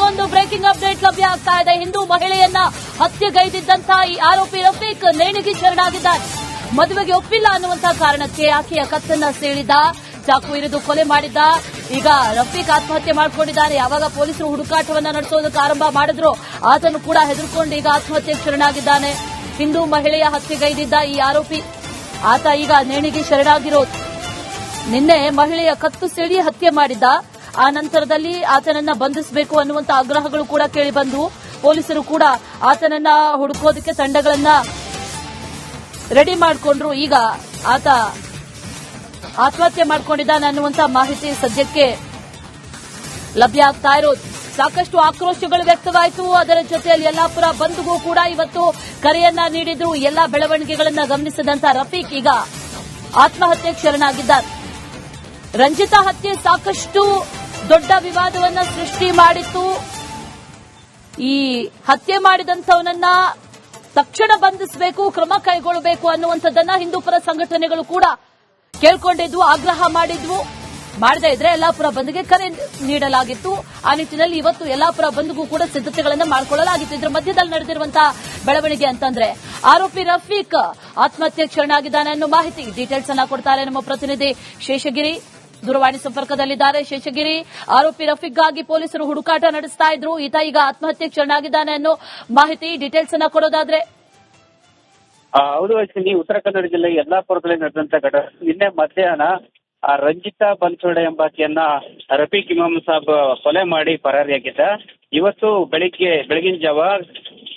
ಒಂದು breaking update ಲಭ್ಯ ಆಗ್ತಾ ಇದೆ. ಹಿಂದೂ ಮಹಿಳೆಯನ್ನ ಹತ್ಯೆಗೈದಿದ್ದಂತ ಈ ಆರೋಪಿ ರಫೀಕ್ ನೇಣಿಗೆ ಶರಣಾಗಿದ್ದಾನೆ. ಮದುವೆಗೆ ಒಪ್ಪಿಲ್ಲ ಅನ್ನುವಂತಹ ಕಾರಣಕ್ಕೆ ಆಕೆಯ ಕತ್ತನ್ನ ಸೀಳಿದ, ಚಾಕು ಇರಿದು ಕೊಲೆ ಮಾಡಿದ್ದ. ಈಗ ರಫೀಕ್ ಆತ್ಮಹತ್ಯೆ ಮಾಡಿಕೊಂಡಿದ್ದಾನೆ. ಯಾವಾಗ ಪೊಲೀಸರು ಹುಡುಕಾಟವನ್ನ ನಡೆಸೋದಕ್ಕೆ ಆರಂಭ ಮಾಡಿದ್ರು ಆತನು ಕೂಡ ಹೆದರ್ಕೊಂಡು ಈಗ ಆತ್ಮಹತ್ಯೆಗೆ ಶರಣಾಗಿದ್ದಾನೆ. ಹಿಂದೂ ಮಹಿಳೆಯ ಹತ್ಯೆಗೈದಿದ್ದ ಈ ಆರೋಪಿ ಆತ ಈಗ ನೇಣಿಗೆ ಶರಣಾಗಿರೋದು. ನಿನ್ನೆ ಮಹಿಳೆಯ ಕತ್ತು ಸೆಳಿ ಹತ್ಯೆ ಮಾಡಿದ್ದ. ಆ ನಂತರದಲ್ಲಿ ಆತನನ್ನ ಬಂಧಿಸಬೇಕು ಅನ್ನುವಂತ ಆಗ್ರಹಗಳು ಕೂಡ ಕೇಳಿಬಂದು ಪೊಲೀಸರು ಕೂಡ ಆತನನ್ನ ಹುಡುಕೋದಕ್ಕೆ ತಂಡಗಳನ್ನ ರೆಡಿ ಮಾಡಿಕೊಂಡ್ರು. ಈಗ ಆತ ಆತ್ಮಹತ್ಯೆ ಮಾಡಿಕೊಂಡಿದ್ದಾನೆ ಅನ್ನುವಂತ ಮಾಹಿತಿ ಸದ್ಯಕ್ಕೆ ಲಭ್ಯ ಆಗ್ತಾ ಇರೋದು. ಸಾಕಷ್ಟು ಆಕ್ರೋಶಗಳು ವ್ಯಕ್ತವಾಯಿತು. ಅದರ ಜೊತೆಯಲ್ಲಿ ಯಲ್ಲಾಪುರ ಬಂದ್ಗೂ ಕೂಡ ಇವತ್ತು ಕರೆಯನ್ನ ನೀಡಿದ್ರು. ಎಲ್ಲಾ ಬೆಳವಣಿಗೆಗಳನ್ನ ಗಮನಿಸಿದಂತ ರಫೀಕ್ ಈಗ ಆತ್ಮಹತ್ಯೆಗೆ ಶರಣಾಗಿದ್ದಾರೆ. ರಂಜಿತಾ ಹತ್ಯೆ ಸಾಕಷ್ಟು ದೊಡ್ಡ ವಿವಾದವನ್ನ ಸೃಷ್ಟಿ ಮಾಡಿತ್ತು. ಈ ಹತ್ಯೆ ಮಾಡಿದಂಥವನನ್ನ ತಕ್ಷಣ ಬಂಧಿಸಬೇಕು, ಕ್ರಮ ಕೈಗೊಳ್ಳಬೇಕು ಅನ್ನುವಂಥದ್ದನ್ನ ಹಿಂದೂಪರ ಸಂಘಟನೆಗಳು ಕೂಡ ಕೇಳ್ಕೊಂಡಿದ್ವು, ಆಗ್ರಹ ಮಾಡಿದ್ವು. ಮಾಡದೇ ಇದ್ರೆ ಯಲ್ಲಾಪುರ ಬಂದ್ಗೆ ಕರೆ ನೀಡಲಾಗಿತ್ತು. ಆ ನಿಟ್ಟಿನಲ್ಲಿ ಇವತ್ತು ಯಲ್ಲಾಪುರ ಬಂದ್ಗೂ ಕೂಡ ಸಿದ್ದತೆಗಳನ್ನು ಮಾಡಿಕೊಳ್ಳಲಾಗಿತ್ತು. ಇದರ ಮಧ್ಯದಲ್ಲಿ ನಡೆದಿರುವಂತಹ ಬೆಳವಣಿಗೆ ಅಂತಂದ್ರೆ ಆರೋಪಿ ರಫೀಕ್ ಆತ್ಮಹತ್ಯೆಗೆ ಶರಣಾಗಿದ್ದಾನೆ ಅನ್ನೋ ಮಾಹಿತಿ. ಡೀಟೇಲ್ಸ್ ಅನ್ನ ಕೊಡ್ತಾರೆ ನಮ್ಮ ಪ್ರತಿನಿಧಿ ಶೇಷಗಿರಿ. ದೂರವಾಣಿ ಸಂಪರ್ಕದಲ್ಲಿದ್ದಾರೆ ಶೇಷಗಿರಿ. ಆರೋಪಿ ರಫೀಕ್ಗಾಗಿ ಪೊಲೀಸರು ಹುಡುಕಾಟ ನಡೆಸ್ತಾ ಇದ್ರು. ಈತ ಈಗ ಆತ್ಮಹತ್ಯೆಗೆ ಶರಣಾಗಿದ್ದಾನೆ ಅನ್ನೋ ಮಾಹಿತಿ. ಡೀಟೇಲ್ಸ್ ಅನ್ನ ಕೊಡೋದಾದ್ರೆ. ಹೌದು ಅಶ್ವಿನಿ, ಉತ್ತರ ಕನ್ನಡ ಜಿಲ್ಲೆ ಯಲ್ಲಾಪುರದಲ್ಲಿ ನಡೆದಂತ ಘಟನೆ. ನಿನ್ನೆ ಮಧ್ಯಾಹ್ನ ರಂಜಿತಾ ಬನ್ಸೋಡೆ ಎಂಬಾಕೆಯನ್ನ ರಫೀಕ್ ಇಮಾಮ್ ಸಾಬ್ ಕೊಲೆ ಮಾಡಿ ಪರಾರಿಯಾಗಿದ್ದ. ಇವತ್ತು ಬೆಳಗಿನ ಜಾವ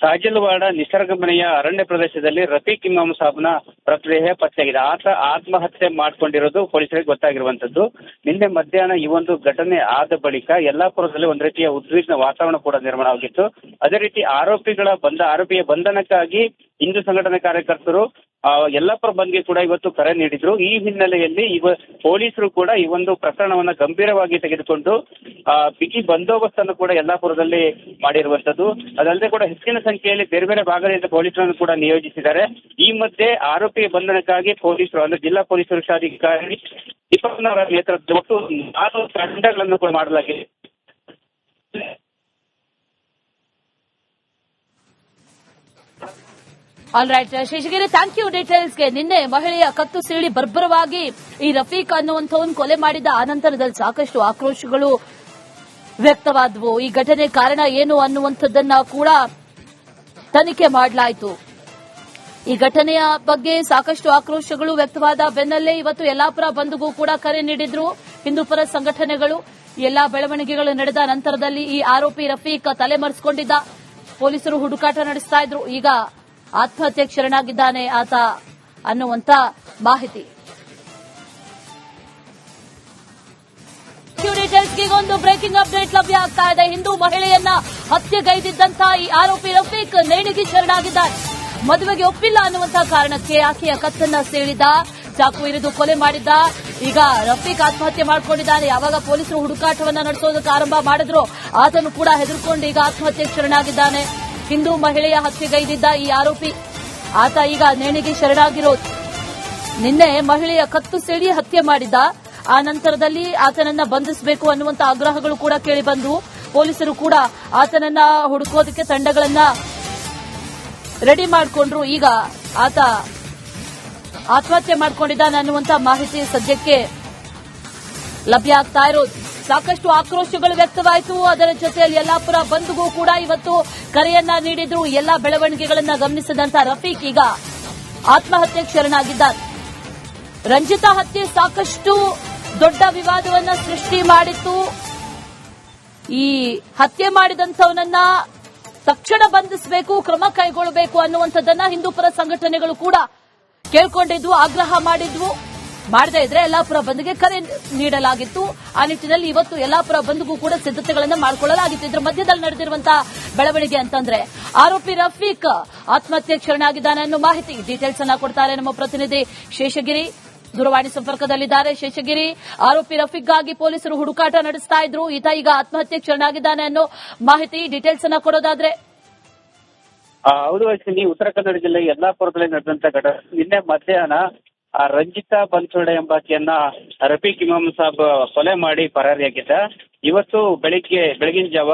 ಕಾಜಲ್ವಾಡ ನಿಸರ್ಗ ಮನೆಯ ಅರಣ್ಯ ಪ್ರದೇಶದಲ್ಲಿ ರಫೀಕ್ ಇಮಾಮ್ ಸಾಬ್ನ ಮೃತದೇಹ ಪತ್ತೆಯಾಗಿದೆ. ಆತ ಆತ್ಮಹತ್ಯೆ ಮಾಡಿಕೊಂಡಿರೋದು ಪೊಲೀಸರಿಗೆ ಗೊತ್ತಾಗಿರುವಂತದ್ದು. ನಿನ್ನೆ ಮಧ್ಯಾಹ್ನ ಈ ಒಂದು ಘಟನೆ ಆದ ಬಳಿಕ ಯಲ್ಲಾಪುರದಲ್ಲಿ ಒಂದು ರೀತಿಯ ಉದ್ವಿಗ್ನ ವಾತಾವರಣ ಕೂಡ ನಿರ್ಮಾಣ ಆಗಿತ್ತು. ಅದೇ ರೀತಿ ಆರೋಪಿಯ ಬಂಧನಕ್ಕಾಗಿ ಹಿಂದೂ ಸಂಘಟನೆ ಕಾರ್ಯಕರ್ತರು ಯಲ್ಲಾಪುರ ಬಂದ್ಗೆ ಕೂಡ ಇವತ್ತು ಕರೆ ನೀಡಿದ್ರು. ಈ ಹಿನ್ನೆಲೆಯಲ್ಲಿ ಪೊಲೀಸರು ಕೂಡ ಈ ಒಂದು ಪ್ರಕರಣವನ್ನ ಗಂಭೀರವಾಗಿ ತೆಗೆದುಕೊಂಡು ಬಿಗಿ ಬಂದೋಬಸ್ತನ್ನು ಕೂಡ ಯಲ್ಲಾಪುರದಲ್ಲಿ ಮಾಡಿರುವಂತದ್ದು. ಅದಲ್ಲದೆ ಕೂಡ ಹೆಚ್ಚಿನ ಸಂಖ್ಯೆಯಲ್ಲಿ ಬೇರೆ ಬೇರೆ ಭಾಗದಿಂದ ಪೊಲೀಸರನ್ನು ಕೂಡ ನಿಯೋಜಿಸಿದ್ದಾರೆ. ಈ ಮಧ್ಯೆ ಆರೋಪಿಯ ಬಂಧನಕ್ಕಾಗಿ ಪೊಲೀಸರು ಅಂದ್ರೆ ಜಿಲ್ಲಾ ಪೊಲೀಸ್ ವರಿಷ್ಠಾಧಿಕಾರಿ ದೀಪಕ್ನವರ ನೇತೃತ್ವದ ಒಟ್ಟು 4 ತಂಡಗಳನ್ನು ಕೂಡ ಮಾಡಲಾಗಿದೆ. All right Sheshagiri, thank you ಡೀಟೇಲ್ಸ್ಗೆ. ನಿನ್ನೆ ಮಹಿಳೆಯ ಕತ್ತು ಸೀಳಿ ಬರ್ಬರವಾಗಿ ಈ ರಫೀಕ್ ಅನ್ನುವಂಥವನ್ನ ಕೊಲೆ ಮಾಡಿದ ಆನಂತರದಲ್ಲಿ ಸಾಕಷ್ಟು ಆಕ್ರೋಶಗಳು ವ್ಯಕ್ತವಾದವು. ಈ ಘಟನೆ ಕಾರಣ ಏನು ಅನ್ನುವಂಥದ್ದನ್ನ ಕೂಡ ತನಿಖೆ ಮಾಡಲಾಯಿತು. ಈ ಘಟನೆಯ ಬಗ್ಗೆ ಸಾಕಷ್ಟು ಆಕ್ರೋಶಗಳು ವ್ಯಕ್ತವಾದ ಬೆನ್ನಲ್ಲೇ ಇವತ್ತು ಯಲ್ಲಾಪುರ ಬಂದ್ಗೂ ಕೂಡ ಕರೆ ನೀಡಿದ್ರು ಹಿಂದೂಪರ ಸಂಘಟನೆಗಳು. ಎಲ್ಲಾ ಬೆಳವಣಿಗೆಗಳು ನಡೆದ ನಂತರದಲ್ಲಿ ಈ ಆರೋಪಿ ರಫೀಕ್ ತಲೆಮರೆಸಿಕೊಂಡಿದ್ದ. ಪೊಲೀಸರು ಹುಡುಕಾಟ ನಡೆಸ್ತಾ ಇದ್ರು. ಈಗ ಆತ್ಮಹತ್ಯೆಗೆ ಶರಣಾಗಿದ್ದಾನೆ ಆತ ಅನ್ನುವಂತ ಮಾಹಿತಿ. ಒಂದು ಬ್ರೇಕಿಂಗ್ ಅಪ್ಡೇಟ್ ಲಭ್ಯ ಆಗ್ತಾ ಇದೆ. ಹಿಂದೂ ಮಹಿಳೆಯನ್ನ ಹತ್ಯೆಗೈದಿದ್ದಂತ ಈ ಆರೋಪಿ ರಫೀಕ್ ನೇಣಿಗೆ ಶರಣಾಗಿದ್ದಾನೆ. ಮದುವೆಗೆ ಒಪ್ಪಿಲ್ಲ ಅನ್ನುವಂತಹ ಕಾರಣಕ್ಕೆ ಆಕೆಯ ಕತ್ತನ್ನ ಸೀಳಿದ, ಚಾಕು ಇರಿದು ಕೊಲೆ ಮಾಡಿದ್ದ. ಈಗ ರಫೀಕ್ ಆತ್ಮಹತ್ಯೆ ಮಾಡಿಕೊಂಡಿದ್ದಾನೆ. ಯಾವಾಗ ಪೊಲೀಸರು ಹುಡುಕಾಟವನ್ನ ನಡೆಸೋದಕ್ಕೆ ಆರಂಭ ಮಾಡಿದ್ರು ಆತನು ಕೂಡ ಹೆದರ್ಕೊಂಡು ಈಗ ಆತ್ಮಹತ್ಯೆಗೆ ಶರಣಾಗಿದ್ದಾನೆ. ಹಿಂದೂ ಮಹಿಳೆಯ ಹತ್ಯೆಗೈದಿದ್ದ ಈ ಆರೋಪಿ ಆತ ಈಗ ನೇಣಿಗೆ ಶರಣಾಗಿರೋದು. ನಿನ್ನೆ ಮಹಿಳೆಯ ಕತ್ತು ಸೆಳಿ ಹತ್ಯೆ ಮಾಡಿದ್ದ. ಆ ನಂತರದಲ್ಲಿ ಆತನನ್ನ ಬಂಧಿಸಬೇಕು ಅನ್ನುವಂತ ಆಗ್ರಹಗಳು ಕೂಡ ಕೇಳಿಬಂದು ಪೊಲೀಸರು ಕೂಡ ಆತನನ್ನ ಹುಡುಕೋದಕ್ಕೆ ತಂಡಗಳನ್ನ ರೆಡಿ ಮಾಡಿಕೊಂಡ್ರು. ಈಗ ಆತ ಆತ್ಮಹತ್ಯೆ ಮಾಡಿಕೊಂಡಿದ್ದಾನೆ ಅನ್ನುವಂತ ಮಾಹಿತಿ ಸದ್ಯಕ್ಕೆ ಲಭ್ಯ ಆಗ್ತಾ ಇರೋದು. ಸಾಕಷ್ಟು ಆಕ್ರೋಶಗಳು ವ್ಯಕ್ತವಾಯಿತು. ಅದರ ಜೊತೆಯಲ್ಲಿ ಯಲ್ಲಾಪುರ ಬಂದ್ಗೂ ಕೂಡ ಇವತ್ತು ಕರೆಯನ್ನ ನೀಡಿದ್ರು. ಎಲ್ಲಾ ಬೆಳವಣಿಗೆಗಳನ್ನ ಗಮನಿಸಿದಂತ ರಫೀಕ್ ಈಗ ಆತ್ಮಹತ್ಯೆಗೆ ಶರಣಾಗಿದ್ದಾರೆ. ರಂಜಿತಾ ಹತ್ಯೆ ಸಾಕಷ್ಟು ದೊಡ್ಡ ವಿವಾದವನ್ನ ಸೃಷ್ಟಿ ಮಾಡಿತ್ತು. ಈ ಹತ್ಯೆ ಮಾಡಿದಂಥವನನ್ನ ತಕ್ಷಣ ಬಂಧಿಸಬೇಕು, ಕ್ರಮ ಕೈಗೊಳ್ಳಬೇಕು ಅನ್ನುವಂಥದ್ದನ್ನ ಹಿಂದೂಪರ ಸಂಘಟನೆಗಳು ಕೂಡ ಕೇಳ್ಕೊಂಡಿದ್ವು, ಆಗ್ರಹ ಮಾಡಿದ್ವು. ಮಾಡದೇ ಇದ್ರೆ ಯಲ್ಲಾಪುರ ಬಂದ್ಗೆ ಕರೆ ನೀಡಲಾಗಿತ್ತು. ಆ ನಿಟ್ಟಿನಲ್ಲಿ ಇವತ್ತು ಯಲ್ಲಾಪುರ ಬಂದ್ಗೂ ಕೂಡ ಸಿದ್ದತೆಗಳನ್ನು ಮಾಡಿಕೊಳ್ಳಲಾಗಿತ್ತು. ಇದರ ಮಧ್ಯದಲ್ಲಿ ನಡೆದಿರುವಂತಹ ಬೆಳವಣಿಗೆ ಅಂತಂದ್ರೆ ಆರೋಪಿ ರಫೀಕ್ ಆತ್ಮಹತ್ಯೆಗೆ ಶರಣಾಗಿದ್ದಾನೆ ಅನ್ನೋ ಮಾಹಿತಿ. ಡೀಟೇಲ್ಸ್ ಅನ್ನ ಕೊಡ್ತಾರೆ ನಮ್ಮ ಪ್ರತಿನಿಧಿ ಶೇಷಗಿರಿ. ದೂರವಾಣಿ ಸಂಪರ್ಕದಲ್ಲಿದ್ದಾರೆ ಶೇಷಗಿರಿ. ಆರೋಪಿ ರಫೀಕ್ಗಾಗಿ ಪೊಲೀಸರು ಹುಡುಕಾಟ ನಡೆಸ್ತಾ ಇದ್ರು. ಈತ ಈಗ ಆತ್ಮಹತ್ಯೆಗೆ ಶರಣಾಗಿದ್ದಾನೆ ಅನ್ನೋ ಮಾಹಿತಿ. ಡೀಟೇಲ್ಸ್ ಅನ್ನ ಕೊಡೋದಾದ್ರೆ. ಹೌದು ಅಶ್ವಿನಿ, ಉತ್ತರ ಕನ್ನಡ ಜಿಲ್ಲೆ ಯಲ್ಲಾಪುರದಲ್ಲಿ ನಡೆದಂತ ಘಟನೆ. ನಿನ್ನೆ ಮಧ್ಯಾಹ್ನ ರಂಜಿತಾ ಬನ್ಸೋಡೆ ಎಂಬಾಕೆಯನ್ನ ರಫೀಕ್ ಇಮಾಮ್ ಸಾಬ್ ಕೊಲೆ ಮಾಡಿ ಪರಾರಿಯಾಗಿದ್ದ. ಇವತ್ತು ಬೆಳಗಿನ ಜಾವ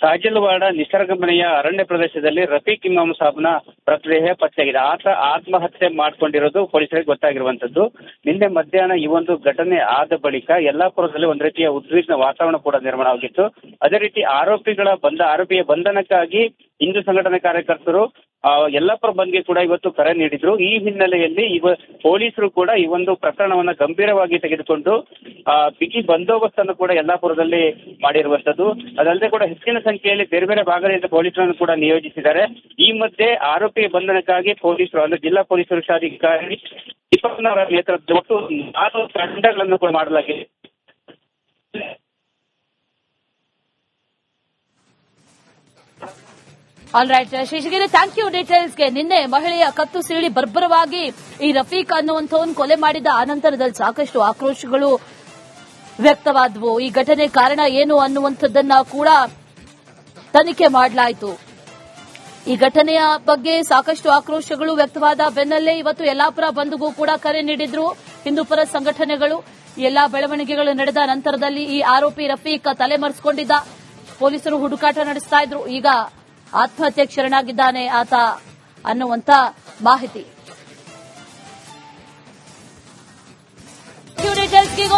ಕಾಜಲ್ವಾಡ ನಿಸರ್ಗಮನೆಯ ಅರಣ್ಯ ಪ್ರದೇಶದಲ್ಲಿ ರಫೀಕ್ ಇಮಾಮ್ ಸಾಬ್ನ ಮೃತದೇಹ ಪತ್ತೆಯಾಗಿದೆ. ಆತ ಆತ್ಮಹತ್ಯೆ ಮಾಡಿಕೊಂಡಿರೋದು ಪೊಲೀಸರಿಗೆ ಗೊತ್ತಾಗಿರುವಂತದ್ದು. ನಿನ್ನೆ ಮಧ್ಯಾಹ್ನ ಈ ಒಂದು ಘಟನೆ ಆದ ಬಳಿಕ ಯಲ್ಲಾಪುರದಲ್ಲಿ ಒಂದು ರೀತಿಯ ಉದ್ವಿಗ್ನ ವಾತಾವರಣ ಕೂಡ ನಿರ್ಮಾಣವಾಗಿತ್ತು. ಅದೇ ರೀತಿ ಆರೋಪಿಯ ಬಂಧನಕ್ಕಾಗಿ ಹಿಂದೂ ಸಂಘಟನೆ ಕಾರ್ಯಕರ್ತರು ಯಲ್ಲಾಪುರ ಬಂದ್ಗೆ ಕೂಡ ಇವತ್ತು ಕರೆ ನೀಡಿದ್ರು. ಈ ಹಿನ್ನೆಲೆಯಲ್ಲಿ ಪೊಲೀಸರು ಕೂಡ ಈ ಒಂದು ಪ್ರಕರಣವನ್ನ ಗಂಭೀರವಾಗಿ ತೆಗೆದುಕೊಂಡು ಬಿಗಿ ಬಂದೋಬಸ್ತನ್ನು ಕೂಡ ಯಲ್ಲಾಪುರದಲ್ಲಿ ಮಾಡಿರುವಂತದ್ದು. ಅದಲ್ಲದೆ ಕೂಡ ಹೆಚ್ಚಿನ ಸಂಖ್ಯೆಯಲ್ಲಿ ಬೇರೆ ಬೇರೆ ಭಾಗದಿಂದ ಪೊಲೀಸರನ್ನು ಕೂಡ ನಿಯೋಜಿಸಿದ್ದಾರೆ. ಈ ಮಧ್ಯೆ ಆರೋಪಿಯ ಬಂಧನಕ್ಕಾಗಿ ಪೊಲೀಸರು ಅಂದ್ರೆ ಜಿಲ್ಲಾ ಪೊಲೀಸ್ ವರಿಷ್ಠಾಧಿಕಾರಿ ದೀಪಕ್ನವರ ನೇತೃತ್ವದಲ್ಲಿ ಒಟ್ಟು 4 ತಂಡಗಳನ್ನು ಕೂಡ ಮಾಡಲಾಗಿದೆ. All right Sheshagiri, thank you ಡೀಟೇಲ್ಸ್ಗೆ. ನಿನ್ನೆ ಮಹಿಳೆಯ ಕತ್ತು ಸೀಳಿ ಬರ್ಬರವಾಗಿ ಈ ರಫೀಕ್ ಅನ್ನುವಂಥವನ್ನ ಕೊಲೆ ಮಾಡಿದ ಅನಂತರದಲ್ಲಿ ಸಾಕಷ್ಟು ಆಕ್ರೋಶಗಳು ವ್ಯಕ್ತವಾದವು. ಈ ಘಟನೆ ಕಾರಣ ಏನು ಅನ್ನುವಂಥದ್ದನ್ನ ಕೂಡ ತನಿಖೆ ಮಾಡಲಾಯಿತು. ಈ ಘಟನೆಯ ಬಗ್ಗೆ ಸಾಕಷ್ಟು ಆಕ್ರೋಶಗಳು ವ್ಯಕ್ತವಾದ ಬೆನ್ನಲ್ಲೇ ಇವತ್ತು ಯಲ್ಲಾಪುರ ಬಂದ್ಗೂ ಕೂಡ ಕರೆ ನೀಡಿದ್ರು ಹಿಂದೂಪರ ಸಂಘಟನೆಗಳು. ಎಲ್ಲಾ ಬೆಳವಣಿಗೆಗಳು ನಡೆದ ನಂತರದಲ್ಲಿ ಈ ಆರೋಪಿ ರಫೀಕ್ ತಲೆಮರೆಸಿಕೊಂಡಿದ್ದ. ಪೊಲೀಸರು ಹುಡುಕಾಟ ನಡೆಸ್ತಾ ಇದ್ರು. ಈಗ ಆತ್ಮಹತ್ಯೆಗೆ ಶರಣಾಗಿದ್ದಾನೆ ಆತ ಅನ್ನುವಂತ ಮಾಹಿತಿ.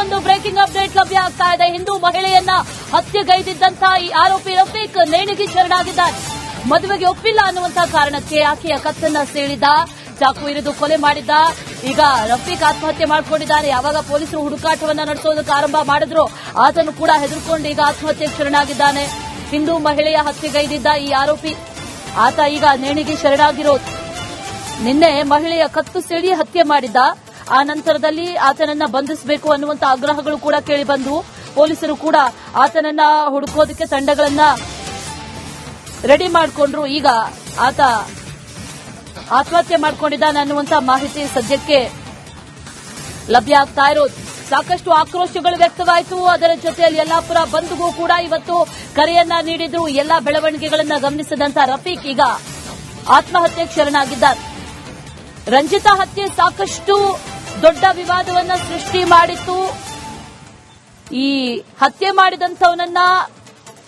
ಒಂದು ಬ್ರೇಕಿಂಗ್ ಅಪ್ಡೇಟ್ ಲಭ್ಯ ಆಗ್ತಾ ಇದೆ. ಹಿಂದೂ ಮಹಿಳೆಯನ್ನ ಹತ್ಯೆಗೈದಿದ್ದಂತ ಈ ಆರೋಪಿ ರಫೀಕ್ ನೇಣಿಗೆ ಶರಣಾಗಿದ್ದಾನೆ. ಮದುವೆಗೆ ಒಪ್ಪಿಲ್ಲ ಅನ್ನುವಂತಹ ಕಾರಣಕ್ಕೆ ಆಕೆಯ ಕತ್ತನ್ನ ಸೀಳಿದ, ಚಾಕು ಇರಿದು ಕೊಲೆ ಮಾಡಿದ್ದ. ಈಗ ರಫೀಕ್ ಆತ್ಮಹತ್ಯೆ ಮಾಡಿಕೊಂಡಿದ್ದಾನೆ. ಯಾವಾಗ ಪೊಲೀಸರು ಹುಡುಕಾಟವನ್ನ ನಡೆಸೋದಕ್ಕೆ ಆರಂಭ ಮಾಡಿದ್ರು ಆತನು ಕೂಡ ಹೆದರ್ಕೊಂಡು ಈಗ ಆತ್ಮಹತ್ಯೆಗೆ ಶರಣಾಗಿದ್ದಾನೆ. ಹಿಂದೂ ಮಹಿಳೆಯ ಹತ್ಯೆಗೈದಿದ್ದ ಈ ಆರೋಪಿ ಆತ ಈಗ ನೇಣಿಗೆ ಶರಣಾಗಿರೋದು. ನಿನ್ನೆ ಮಹಿಳೆಯ ಕತ್ತು ಸೀಳಿ ಹತ್ಯೆ ಮಾಡಿದ್ದ. ಆ ನಂತರದಲ್ಲಿ ಆತನನ್ನ ಬಂಧಿಸಬೇಕು ಅನ್ನುವಂತ ಆಗ್ರಹಗಳು ಕೂಡ ಕೇಳಿಬಂದು ಪೊಲೀಸರು ಕೂಡ ಆತನನ್ನ ಹುಡುಕೋದಕ್ಕೆ ತಂಡಗಳನ್ನ ರೆಡಿ ಮಾಡಿಕೊಂಡ್ರು. ಈಗ ಆತ ಆತ್ಮಹತ್ಯೆ ಮಾಡಿಕೊಂಡಿದ್ದಾನೆ ಅನ್ನುವಂತ ಮಾಹಿತಿ ಸದ್ಯಕ್ಕೆ ಲಭ್ಯ ಆಗ್ತಾ ಇರೋದು. ಸಾಕಷ್ಟು ಆಕ್ರೋಶಗಳು ವ್ಯಕ್ತವಾಯಿತು. ಅದರ ಜೊತೆಯಲ್ಲಿ ಯಲ್ಲಾಪುರ ಬಂದ್ಗೂ ಕೂಡ ಇವತ್ತು ಕರೆಯನ್ನ ನೀಡಿದ್ರು. ಎಲ್ಲಾ ಬೆಳವಣಿಗೆಗಳನ್ನ ಗಮನಿಸಿದಂತ ರಫೀಕ್ ಈಗ ಆತ್ಮಹತ್ಯೆಗೆ ಶರಣಾಗಿದ್ದಾರೆ. ರಂಜಿತಾ ಹತ್ಯೆ ಸಾಕಷ್ಟು ದೊಡ್ಡ ವಿವಾದವನ್ನ ಸೃಷ್ಟಿ ಮಾಡಿತ್ತು. ಈ ಹತ್ಯೆ ಮಾಡಿದಂಥವನನ್ನ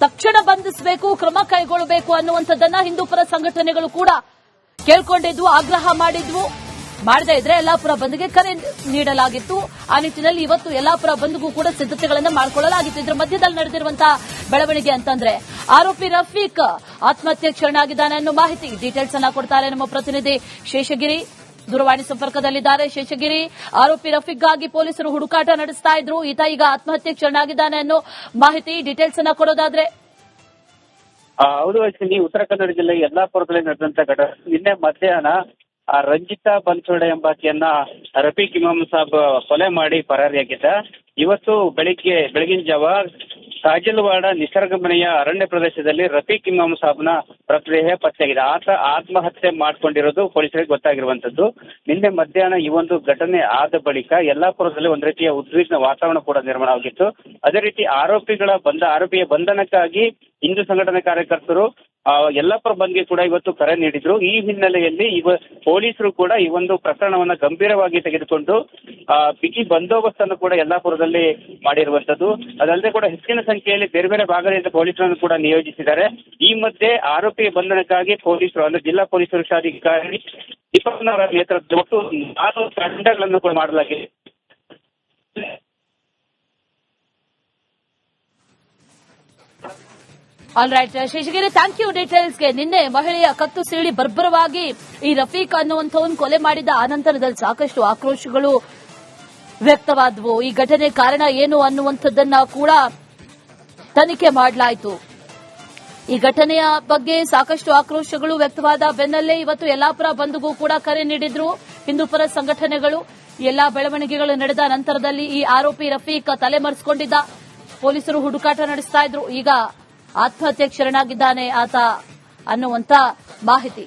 ತಕ್ಷಣ ಬಂಧಿಸಬೇಕು, ಕ್ರಮ ಕೈಗೊಳ್ಳಬೇಕು ಅನ್ನುವಂಥದ್ದನ್ನ ಹಿಂದೂಪರ ಸಂಘಟನೆಗಳು ಕೂಡ ಕೇಳ್ಕೊಂಡಿದ್ವು, ಆಗ್ರಹ ಮಾಡಿದ್ವು. ಮಾಡದೇ ಇದ್ರೆ ಯಲ್ಲಾಪುರ ಬಂದ್ಗೆ ಕರೆ ನೀಡಲಾಗಿತ್ತು. ಆ ನಿಟ್ಟಿನಲ್ಲಿ ಇವತ್ತು ಯಲ್ಲಾಪುರ ಬಂದ್ಗೂ ಕೂಡ ಸಿದ್ದತೆಗಳನ್ನು ಮಾಡಿಕೊಳ್ಳಲಾಗಿತ್ತು. ಇದರ ಮಧ್ಯದಲ್ಲಿ ನಡೆದಿರುವಂತಹ ಬೆಳವಣಿಗೆ ಅಂತಂದ್ರೆ ಆರೋಪಿ ರಫೀಕ್ ಆತ್ಮಹತ್ಯೆಗೆ ಶರಣಾಗಿದ್ದಾನೆ ಅನ್ನೋ ಮಾಹಿತಿ. ಡೀಟೇಲ್ಸ್ ಅನ್ನ ಕೊಡ್ತಾರೆ ನಮ್ಮ ಪ್ರತಿನಿಧಿ ಶೇಷಗಿರಿ. ದೂರವಾಣಿ ಸಂಪರ್ಕದಲ್ಲಿದ್ದಾರೆ ಶೇಷಗಿರಿ. ಆರೋಪಿ ರಫೀಕ್ಗಾಗಿ ಪೊಲೀಸರು ಹುಡುಕಾಟ ನಡೆಸ್ತಾ ಇದ್ರು. ಈತ ಈಗ ಆತ್ಮಹತ್ಯೆಗೆ ಶರಣಾಗಿದ್ದಾನೆ ಅನ್ನೋ ಮಾಹಿತಿ. ಡೀಟೇಲ್ಸ್ ಅನ್ನ ಕೊಡೋದಾದ್ರೆ. ಹೌದು ಅಶ್ವಿನಿ, ಉತ್ತರ ಕನ್ನಡ ಜಿಲ್ಲೆ ಯಲ್ಲಾಪುರದಲ್ಲಿ ನಡೆದಂತ ಘಟನೆ ನಿನ್ನೆ ಮಧ್ಯಾಹ್ನ ರಂಜಿತಾ ಬನ್ಸೋಡೆ ಎಂಬಾಕೆಯನ್ನ ರಫೀಕ್ ಇಮಾಮ್ ಸಾಬ್ ಕೊಲೆ ಮಾಡಿ ಪರಾರಿಯಾಗಿದ್ದ. ಇವತ್ತು ಬೆಳಗಿನ ಜಾವ ಕಾಜಲ್ವಾಡ ನಿಸರ್ಗಮನೆಯ ಅರಣ್ಯ ಪ್ರದೇಶದಲ್ಲಿ ರಫೀಕ್ ಇಮಾಮ್ ಸಾಬ್ನ ಮೃತದೇಹ ಪತ್ತೆಯಾಗಿದೆ. ಆತ ಆತ್ಮಹತ್ಯೆ ಮಾಡಿಕೊಂಡಿರೋದು ಪೊಲೀಸರಿಗೆ ಗೊತ್ತಾಗಿರುವಂತದ್ದು. ನಿನ್ನೆ ಮಧ್ಯಾಹ್ನ ಈ ಒಂದು ಘಟನೆ ಆದ ಬಳಿಕ ಯಲ್ಲಾಪುರದಲ್ಲಿ ಒಂದು ರೀತಿಯ ಉದ್ವಿಗ್ನ ವಾತಾವರಣ ಕೂಡ ನಿರ್ಮಾಣವಾಗಿತ್ತು. ಅದೇ ರೀತಿ ಆರೋಪಿಯ ಬಂಧನಕ್ಕಾಗಿ ಹಿಂದೂ ಸಂಘಟನೆ ಕಾರ್ಯಕರ್ತರು ಯಲ್ಲಾಪುರ ಬಂದ್ಗೆ ಕೂಡ ಇವತ್ತು ಕರೆ ನೀಡಿದ್ರು. ಈ ಹಿನ್ನೆಲೆಯಲ್ಲಿ ಪೊಲೀಸರು ಕೂಡ ಈ ಒಂದು ಪ್ರಕರಣವನ್ನ ಗಂಭೀರವಾಗಿ ತೆಗೆದುಕೊಂಡು ಬಿಗಿ ಬಂದೋಬಸ್ತನ್ನು ಕೂಡ ಯಲ್ಲಾಪುರದಲ್ಲಿ ಮಾಡಿರುವಂತದ್ದು. ಅದಲ್ಲದೆ ಕೂಡ ಹೆಚ್ಚಿನ ಸಂಖ್ಯೆಯಲ್ಲಿ ಬೇರೆ ಬೇರೆ ಭಾಗದಿಂದ ಪೊಲೀಸರನ್ನು ಕೂಡ ನಿಯೋಜಿಸಿದ್ದಾರೆ. ಈ ಮಧ್ಯೆ ಆರೋಪಿಯ ಬಂಧನಕ್ಕಾಗಿ ಪೊಲೀಸರು ಅಂದ್ರೆ ಜಿಲ್ಲಾ ಪೊಲೀಸ್ ವರಿಷ್ಠಾಧಿಕಾರಿ ದೀಪಕ್ನವರ ನೇತೃತ್ವದಲ್ಲಿ ಒಟ್ಟು 4 ತಂಡಗಳನ್ನು ಕೂಡ ಮಾಡಲಾಗಿದೆ. All right Sheshagiri, thank you ಡೀಟೇಲ್ಸ್ಗೆ. ನಿನ್ನೆ ಮಹಿಳೆಯ ಕತ್ತು ಸೀಳಿ ಬರ್ಬರವಾಗಿ ಈ ರಫೀಕ್ ಅನ್ನುವಂಥವನ್ನ ಕೊಲೆ ಮಾಡಿದ ಅನಂತರದಲ್ಲಿ ಸಾಕಷ್ಟು ಆಕ್ರೋಶಗಳು ವ್ಯಕ್ತವಾದವು. ಈ ಘಟನೆ ಕಾರಣ ಏನು ಅನ್ನುವಂಥದ್ದನ್ನ ಕೂಡ ತನಿಖೆ ಮಾಡಲಾಯಿತು. ಈ ಘಟನೆಯ ಬಗ್ಗೆ ಸಾಕಷ್ಟು ಆಕ್ರೋಶಗಳು ವ್ಯಕ್ತವಾದ ಬೆನ್ನಲ್ಲೇ ಇವತ್ತು ಯಲ್ಲಾಪುರ ಬಂದ್ಗೂ ಕೂಡ ಕರೆ ನೀಡಿದ್ರು ಹಿಂದೂಪರ ಸಂಘಟನೆಗಳು. ಎಲ್ಲಾ ಬೆಳವಣಿಗೆಗಳು ನಡೆದ ನಂತರದಲ್ಲಿ ಈ ಆರೋಪಿ ರಫೀಕ್ ತಲೆಮರೆಸಿಕೊಂಡಿದ್ದ. ಪೊಲೀಸರು ಹುಡುಕಾಟ ನಡೆಸ್ತಾ ಇದ್ರು. ಈಗ ಆತ್ಮಹತ್ಯೆಗೆ ಶರಣಾಗಿದ್ದಾನೆ ಆತ ಅನ್ನುವಂತ ಮಾಹಿತಿ.